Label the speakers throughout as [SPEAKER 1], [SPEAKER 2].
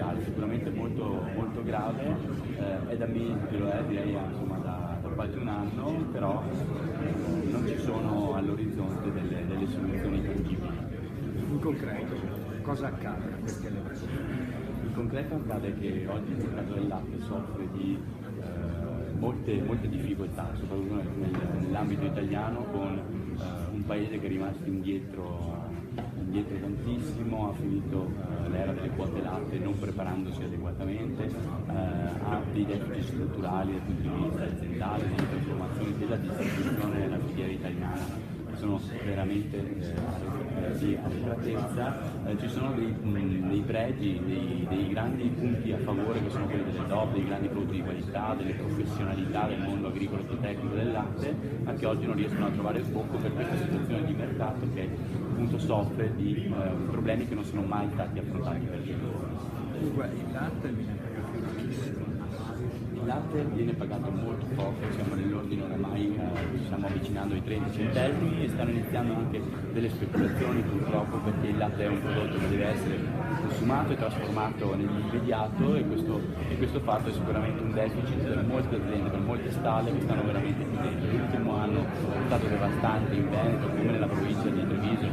[SPEAKER 1] generale, sicuramente molto, molto grave, è da mesi che lo è, direi insomma da quasi un anno, però non ci sono all'orizzonte delle soluzioni tangibili.
[SPEAKER 2] In concreto, cosa accade a questi allevatori?
[SPEAKER 1] In concreto accade che oggi il mercato del latte soffre di molte difficoltà, soprattutto nell'ambito italiano, con un paese che è rimasto indietro tantissimo, ha finito l'era delle quote latte non preparandosi adeguatamente, ha dei deficit strutturali dal punto di vista aziendale, delle trasformazioni della distribuzione nella filiera italiana sono veramente di arretratezza. Ci sono dei pregi, dei grandi punti a favore che sono quelli delle DOP, dei grandi prodotti di qualità, delle professionalità del mondo agricolo e tecnico del latte, ma che oggi non riescono a trovare sbocco per questa situazione di mercato che appunto soffre di problemi che non sono mai stati affrontati per il
[SPEAKER 2] Dunque, il latte viene pagato pochissimo.
[SPEAKER 1] Il latte viene pagato molto poco, siamo nell'ordine oramai, ci stiamo avvicinando ai 30 centesimi e stanno iniziando anche delle speculazioni purtroppo, perché il latte è un prodotto che deve essere consumato e trasformato nell'immediato e questo fatto è sicuramente un deficit per molte aziende, per molte stalle che stanno veramente chiudendo. L'ultimo anno è stato devastante in Veneto, come nella provincia di Treviso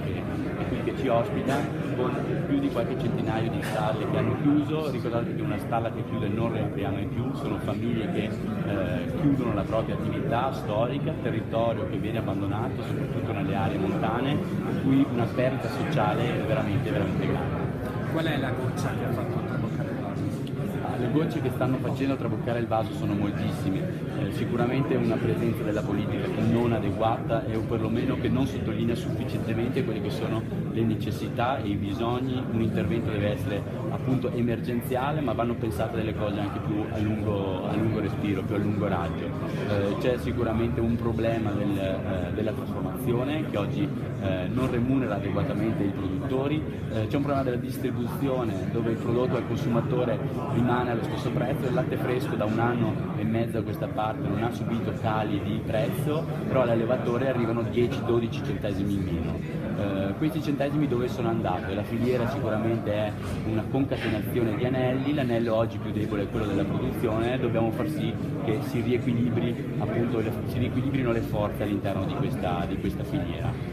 [SPEAKER 1] che ci ospita, con più di qualche centinaio di stalle che hanno chiuso. Ricordate che una stalla che chiude non riaprirà mai più, sono famiglie che chiudono la propria attività storica, territorio che viene abbandonato soprattutto nelle aree montane, in cui una perdita sociale è veramente grande.
[SPEAKER 2] Qual è la goccia che ha fatto traboccare il vaso?
[SPEAKER 1] Le gocce che stanno facendo traboccare il vaso sono moltissime, sicuramente una presenza della politica non adeguata o perlomeno che non sottolinea sufficientemente quelle che sono le necessità e i bisogni. Un intervento deve essere appunto emergenziale, ma vanno pensate delle cose anche più a lungo respiro, più a lungo raggio. C'è sicuramente un problema della trasformazione che oggi non remunera adeguatamente i produttori, c'è un problema della distribuzione dove il prodotto al consumatore rimane allo stesso prezzo. Il latte fresco da un anno e mezzo a questa parte non ha subito cali di prezzo, però all'allevatore arrivano 10-12 centesimi in meno. Questi centesimi dove sono andati? La filiera sicuramente è una concatenazione di anelli, l'anello oggi più debole è quello della produzione, dobbiamo far sì che si riequilibrino le forze all'interno di questa filiera.